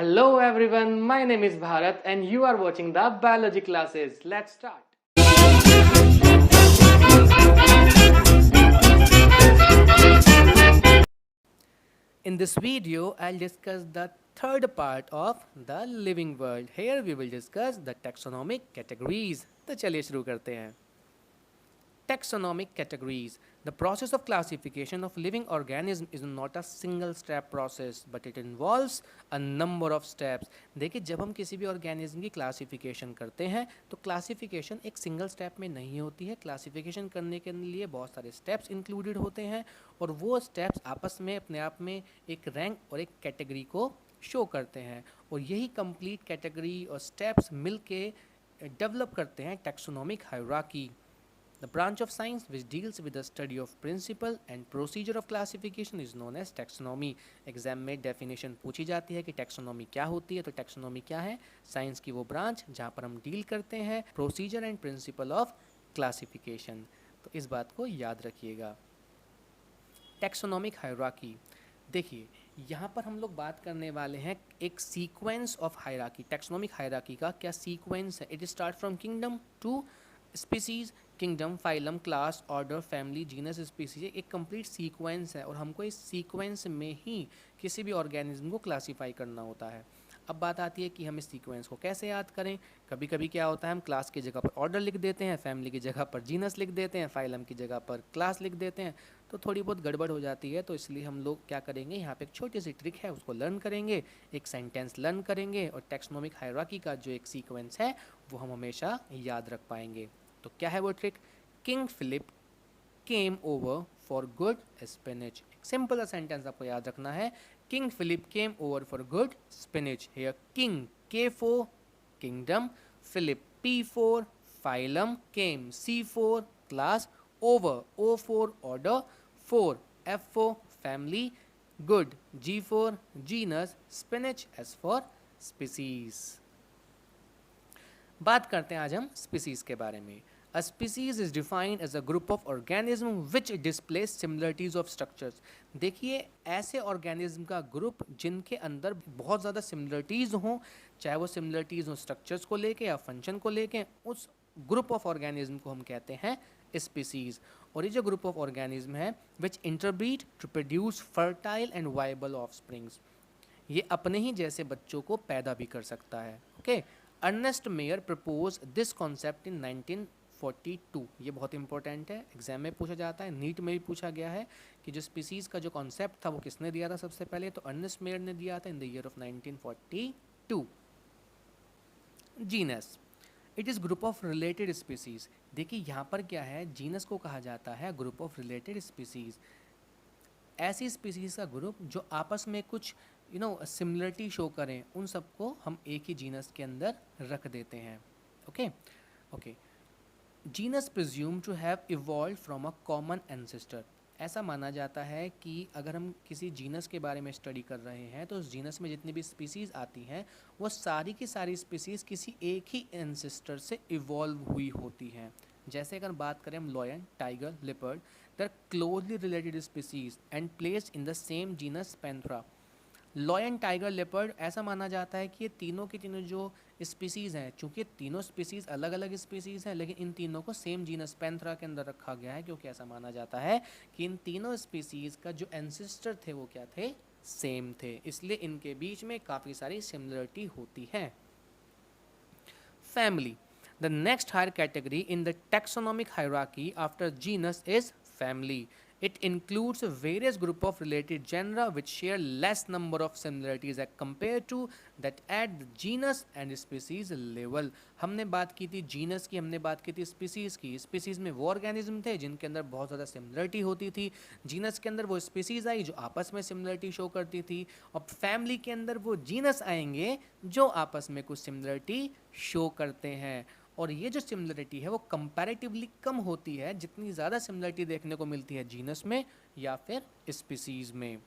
Hello everyone, my name is Bharat and you are watching the biology classes. Let's start. In this video, I'll discuss the third part of the living world. Here we will discuss the taxonomic categories. तो चलिए शुरू करते हैं. Taxonomic categories. The process of classification of living organism is not a single step process, but it involves a number of steps. देखिए जब हम किसी भी ऑर्गेनिज्म की क्लासिफिकेशन करते हैं तो क्लासिफिकेशन एक सिंगल स्टेप में नहीं होती है. क्लासिफिकेशन करने के लिए बहुत सारे स्टेप्स इंक्लूडेड होते हैं और वो स्टेप्स आपस में अपने आप में एक रैंक और एक कैटेगरी को शो करते हैं और यही कंप्लीट कैटेगरी और स्टेप्स मिल के डेवलप करते हैं taxonomic hierarchy. The branch of science which deals with the study of principle and procedure of classification is known as taxonomy. Exam में डेफिनेशन पूछी जाती है कि टैक्सोनॉमी क्या होती है. तो टैक्सोनॉमी क्या है? साइंस की वो ब्रांच जहाँ पर हम डील करते हैं procedure and principle of classification. तो इस बात को याद रखिएगा. Taxonomic hierarchy. देखिए यहाँ पर हम लोग बात करने वाले हैं एक sequence of hierarchy. Taxonomic hierarchy का क्या सीक्वेंस है? It start from kingdom to species. Kingdom, phylum, class, order, family, genus, species एक कंप्लीट सीक्वेंस है और हमको इस सीक्वेंस में ही किसी भी ऑर्गेनिज्म को क्लासीफाई करना होता है. अब बात आती है कि हम इस सीक्वेंस को कैसे याद करें. कभी कभी क्या होता है हम क्लास की जगह पर ऑर्डर लिख देते हैं, फैमिली की जगह पर जीनस लिख देते हैं, फाइलम की जगह पर क्लास लिख देते हैं, तो थोड़ी बहुत गड़बड़ हो जाती है. तो इसलिए हम लोग क्या करेंगे, यहाँ पे एक छोटी सी ट्रिक है उसको लर्न करेंगे, एक सेंटेंस लर्न करेंगे और टैक्सोनॉमिक हायरार्की का जो एक सीक्वेंस है वो हम हमेशा याद रख पाएंगे. तो क्या है वो trick? King Philip came over for good spinach. एक सिंपल सेंटेंस आपको याद रखना है. King Philip came over for good spinach. Here king के for kingdom, Philip P for phylum, came C for class, over O for order, for F for family, good G for genus, spinach S for species. बात करते हैं आज हम species के बारे में. A species is defined as a group of organisms which displays similarities of structures. देखिए ऐसे ऑर्गेनिज्म का ग्रुप जिनके अंदर बहुत ज़्यादा सिमिलरिटीज़ हों, चाहे वो सिमिलरिटीज़ हों स्ट्रक्चर्स को लेके या फंक्शन को लेके, उस ग्रुप ऑफ ऑर्गेनिज्म को हम कहते हैं स्पीसीज. और ये जो ग्रुप ऑफ ऑर्गेनिज्म है which interbreed to produce fertile and viable offsprings. ये अपने ही जैसे बच्चों को पैदा भी कर सकता है. Okay. Ernest Mayr propose this concept in 1942. ये बहुत इंपॉर्टेंट है, एग्जाम में पूछा जाता है, नीट में भी पूछा गया है कि जो स्पीसीज़ का जो कॉन्सेप्ट था वो किसने दिया था सबसे पहले. तो अर्नेस्ट मेयर ने दिया था in the year of 1942. Genus. It is group of related species. देखिए यहाँ पर क्या है, जीनस को कहा जाता है ग्रुप ऑफ रिलेटेड स्पीसीज़. ऐसी स्पीसीज़ का ग्रुप जो आपस में कुछ सिमिलरिटी शो करें, उन सबको हम एक ही जीनस के अंदर रख देते हैं. Okay okay. Genus presume to have evolve from a common ancestor. ऐसा माना जाता है कि अगर हम किसी जीनस के बारे में स्टडी कर रहे हैं तो उस जीनस में जितनी भी स्पीसीज़ आती हैं वो सारी की सारी स्पीसीज़ किसी एक ही एंसेस्टर से इवॉल्व हुई होती हैं. जैसे अगर बात करें हम lion, tiger, leopard, they are closely related species and placed in the same genus Panthera. Lion, tiger, leopard ऐसा माना जाता है कि ये तीनों की तीनों जो स्पीसीज़ हैं, चूँकि तीनों स्पीसीज़ अलग अलग स्पीसीज़ हैं लेकिन इन तीनों को सेम जीनस पैंथेरा के अंदर रखा गया है, क्योंकि ऐसा माना जाता है कि इन तीनों स्पीसीज़ का जो एंसेस्टर थे वो क्या थे, सेम थे, इसलिए इनके बीच में काफ़ी सारी सिमिलरिटी होती है. Family. The next higher category in the taxonomic hierarchy after genus is family. It includes various group of related genera which share less number of similarities as compared to that at the genus and species level. हमने बात की थी genus की, हमने बात की थी species की. स्पीसीज में वो ऑर्गेनिज्म थे जिनके अंदर बहुत ज़्यादा सिमिलरिटी होती थी. जीनस के अंदर वो स्पीसीज आई जो आपस में सिमिलरिटी शो करती थी. और फैमिली के अंदर वो जीनस आएंगे जो आपस में कुछ सिमिलरिटी शो करते हैं. और ये जो सिमिलरिटी है वो कंपैरेटिवली कम होती है जितनी ज़्यादा सिमिलरिटी देखने को मिलती है जीनस में या फिर स्पीसीज में.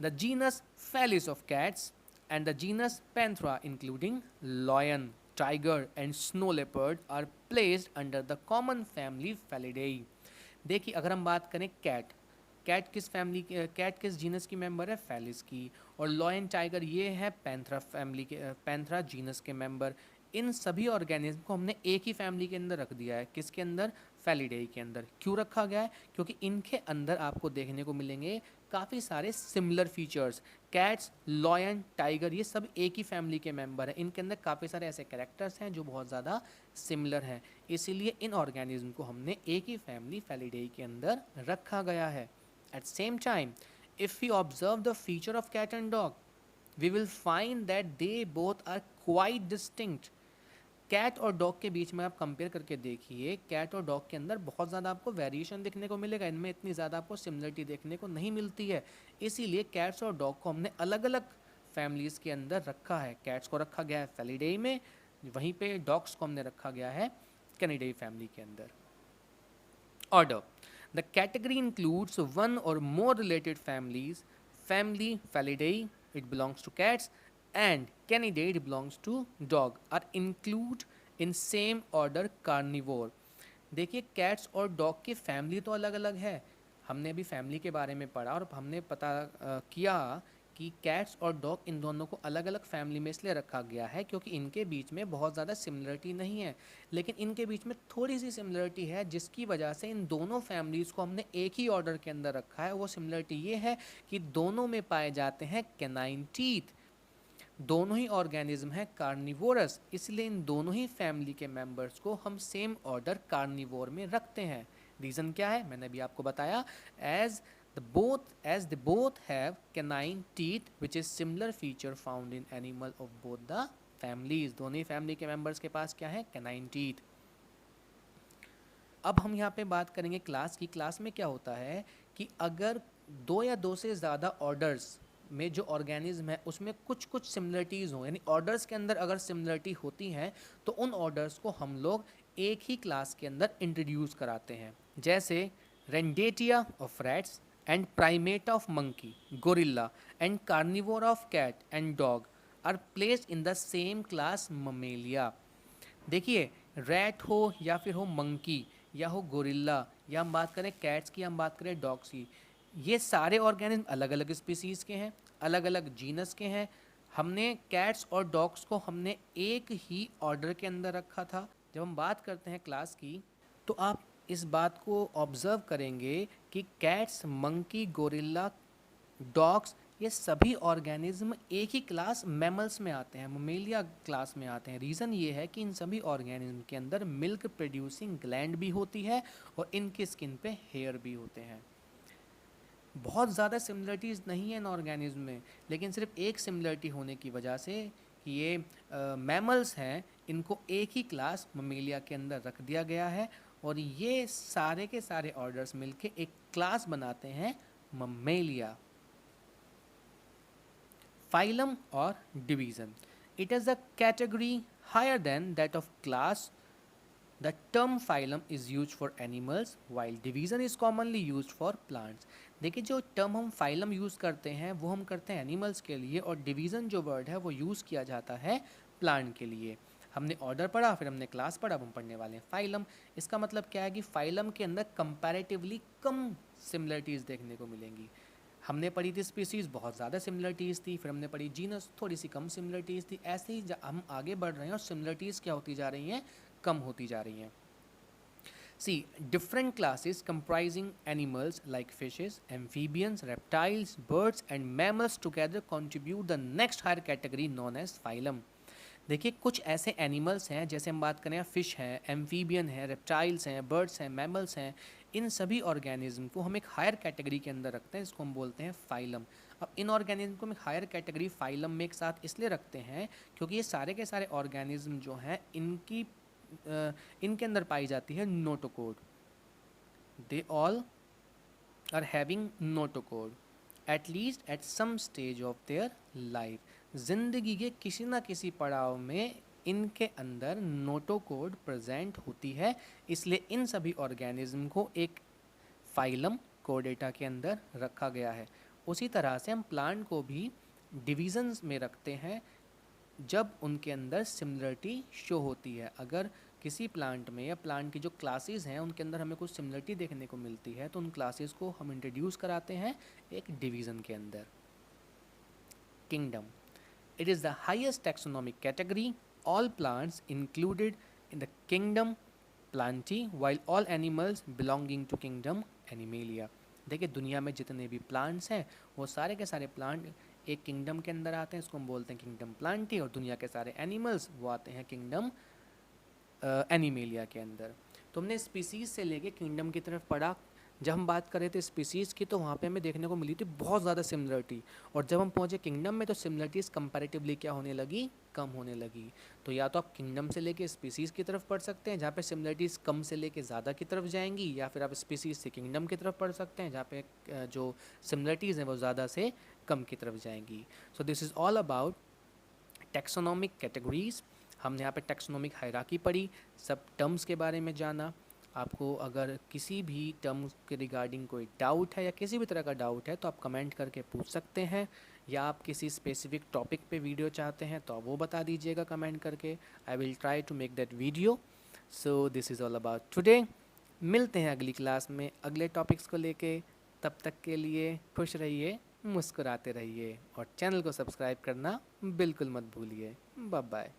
The genus Felis of cats and the genus Panthera including lion, tiger and snow leopard are placed under the common family Felidae. देखिए अगर हम बात करें कैट, कैट किस जीनस की मेंबर है? फेलिस की। और लॉयन टाइगर ये है पैंथरा फैमिली के, पैंथरा जीनस के मेंबर। इन सभी ऑर्गेनिज्म को हमने एक ही फैमिली के अंदर रख दिया है। किसके अंदर? फैलिडेई के अंदर। क्यों रखा गया है? क्योंकि इनके अंदर आपको देखने को मिलेंगे काफ़ी सारे similar features. Cats, lion, tiger ये सब एक ही फैमिली के मेंबर हैं। इनके अंदर काफ़ी सारे ऐसे कैरेक्टर्स हैं जो बहुत ज़्यादा सिमिलर हैं, इसीलिए इन ऑर्गेनिज्म को हमने एक ही फैमिली फैलिडेई के अंदर रखा गया है। At same time, if we observe the feature of cat and dog, we will find that they both are quite distinct. Cat और डॉग के बीच में आप कंपेयर करके देखिए, कैट और डॉग के अंदर बहुत ज़्यादा आपको वेरिएशन देखने को मिलेगा, इनमें इतनी ज़्यादा आपको सिमिलरिटी देखने को नहीं मिलती है। इसीलिए कैट्स और डॉग को हमने अलग अलग फैमिलीज़ के अंदर रखा है। कैट्स को रखा गया है फेलिडेई में, वहीं पे डॉग्स को हमने रखा गया है कैनिडेई फैमिली के अंदर। Order: the category includes one और more related families. Family Felidae, it belongs to cats, and Canidae, it belongs to dog, are included in same order carnivore. देखिए कैट्स और डॉग की फैमिली तो अलग अलग है, हमने अभी फैमिली के बारे में पढ़ा और हमने पता किया कि कैट्स और डॉग इन दोनों को अलग अलग फैमिली में इसलिए रखा गया है क्योंकि इनके बीच में बहुत ज़्यादा सिमिलरिटी नहीं है, लेकिन इनके बीच में थोड़ी सी सिमिलरिटी है जिसकी वजह से इन दोनों फैमिलीज़ को हमने एक ही ऑर्डर के अंदर रखा है। वो सिमिलरिटी ये है कि दोनों में पाए जाते हैं कैनाइन टीथ, दोनों ही ऑर्गेनिज्म है कार्निवोरस, इसलिए इन दोनों ही फैमिली के मेंबर्स को हम सेम ऑर्डर कार्निवोर में रखते हैं। रीज़न क्या है? मैंने अभी आपको बताया, as they both have canine teeth which is similar feature found in animal of both the families. दोनों ही फैमिली के मेंबर्स के पास क्या है? canine teeth. अब हम यहाँ पे बात करेंगे क्लास की। क्लास में क्या होता है कि अगर दो या दो से ज़्यादा ऑर्डर्स में जो ऑर्गेनिज्म है उसमें कुछ कुछ सिमिलरिटीज़ हों, यानी ऑर्डर्स के अंदर अगर सिमिलरिटी होती हैं तो उन ऑर्डर्स को हम लोग एक ही क्लास के अंदर इंट्रोड्यूस कराते हैं। जैसे Rodentia of rats and primata of monkey, gorilla and carnivore of cat and dog are placed in the same class mammalia. देखिए रैट हो या फिर हो मंकी या हो गोरिल्ला या हम बात करें कैट्स की, हम बात करें डॉग्स की, ये सारे ऑर्गेनिज्म अलग अलग स्पीसीज़ के हैं, अलग अलग जीनस के हैं। हमने कैट्स और डॉग्स को हमने एक ही ऑर्डर के अंदर रखा था। जब हम बात करते हैं क्लास की तो आप इस बात को ऑब्ज़र्व करेंगे कि कैट्स, मंकी, गोरिल्ला, डॉग्स ये सभी ऑर्गेनिज्म एक ही क्लास मैमल्स में आते हैं, ममेलिया क्लास में आते हैं। रीज़न ये है कि इन सभी ऑर्गेनिज्म के अंदर मिल्क प्रोड्यूसिंग ग्लैंड भी होती है और इनके स्किन पे हेयर भी होते हैं। बहुत ज़्यादा सिमिलरिटीज़ नहीं है इन ऑर्गेनिज्म में, लेकिन सिर्फ एक सिमिलरिटी होने की वजह से कि ये मैमल्स हैं, इनको एक ही क्लास ममेलिया के अंदर रख दिया गया है और ये सारे के सारे ऑर्डर्स मिलके एक क्लास बनाते हैं ममेलिया। फाइलम और division: it is a category higher than that of class. The term phylum is used for animals while division is commonly used for plants. देखिए जो टर्म हम फाइलम यूज़ करते हैं वो हम करते हैं एनिमल्स के लिए और डिवीज़न जो वर्ड है वो यूज़ किया जाता है प्लांट के लिए। हमने ऑर्डर पढ़ा, फिर हमने क्लास पढ़ा, अब हम पढ़ने वाले हैं फाइलम। इसका मतलब क्या है कि फाइलम के अंदर कंपैरेटिवली कम सिमिलरिटीज़ देखने को मिलेंगी। हमने पढ़ी थी स्पीसीज़, बहुत ज़्यादा सिमिलरिटीज़ थी, फिर हमने पढ़ी जीनस, थोड़ी सी कम सिमिलरिटीज़ थी। ऐसे ही हम आगे बढ़ रहे हैं और सिमिलरिटीज़ क्या होती जा रही हैं? कम होती जा रही हैं। See, different classes comprising animals like fishes, amphibians, reptiles, birds and mammals together contribute the next higher category known as phylum. देखिए कुछ ऐसे एनिमल्स हैं, जैसे हम बात करें फिश हैं, एम्फीबियन हैं, रेप्टाइल्स हैं, बर्ड्स हैं, मैमल्स हैं, इन सभी ऑर्गेनिज्म को हम एक हायर कैटेगरी के अंदर रखते हैं, इसको हम बोलते हैं फाइलम। अब इन ऑर्गेनिज्म को हम एक हायर कैटेगरी फाइलम में एक साथ इसलिए रखते हैं क्योंकि ये सारे के सारे ऑर्गेनिज्म जो हैं इनके अंदर पाई जाती है notochord. They all are having notochord at least at some stage of their life. जिंदगी के किसी ना किसी पड़ाव में इनके अंदर नोटोकोड प्रेजेंट होती है, इसलिए इन सभी ऑर्गेनिज्म को एक फाइलम कोडेटा के अंदर रखा गया है। उसी तरह से हम प्लांट को भी डिविजन्स में रखते हैं जब उनके अंदर सिमिलरिटी शो होती है। अगर किसी प्लांट में या प्लांट की जो क्लासेस हैं उनके अंदर हमें कुछ सिमिलरिटी देखने को मिलती है, तो उन क्लासेस को हम इंट्रोड्यूस कराते हैं एक डिवीज़न के अंदर। Kingdom, it is the highest taxonomic category. All plants included in the kingdom Plantae, while all animals belonging to kingdom Animalia. देखिए दुनिया में जितने भी प्लांट्स हैं वो सारे के सारे प्लांट एक किंगडम के अंदर आते हैं, इसको हम बोलते हैं किंगडम प्लांटी, और दुनिया के सारे एनिमल्स वो आते हैं किंगडम एनिमेलिया के अंदर। तो हमने स्पीसीज से लेके किंगडम की तरफ पढ़ा। जब हम बात कर रहे थे स्पीसीज़ की तो वहाँ पे हमें देखने को मिली थी बहुत ज़्यादा सिमिलरिटी, और जब हम पहुँचे किंगडम में तो सिमिलरिटीज़ कंपैरेटिवली क्या होने लगी, कम होने लगी। तो या तो आप किंगडम से लेके स्पीसीज़ की तरफ पढ़ सकते हैं जहाँ पे सिमिलरिटीज़ कम से लेके ज़्यादा की तरफ जाएंगी, या फिर आप स्पीसीज़ से किंगडम की तरफ पढ़ सकते हैं जहाँ पे जो सिमिलरिटीज़ हैं वो ज़्यादा से कम की तरफ जाएंगी। सो this is all about taxonomic categories. हमने यहाँ पे टैक्सोनॉमिक हायरार्की पढ़ी, सब टर्म्स के बारे में जाना। आपको अगर किसी भी टर्म के रिगार्डिंग कोई डाउट है या किसी भी तरह का डाउट है तो आप कमेंट करके पूछ सकते हैं, या आप किसी स्पेसिफिक टॉपिक पे वीडियो चाहते हैं तो आप वो बता दीजिएगा कमेंट करके। I will try to make that video. So this is all about today. मिलते हैं अगली क्लास में अगले टॉपिक्स को लेके। तब तक के लिए खुश रहिए, मुस्कुराते रहिए और चैनल को सब्सक्राइब करना बिल्कुल मत भूलिए। Bye bye.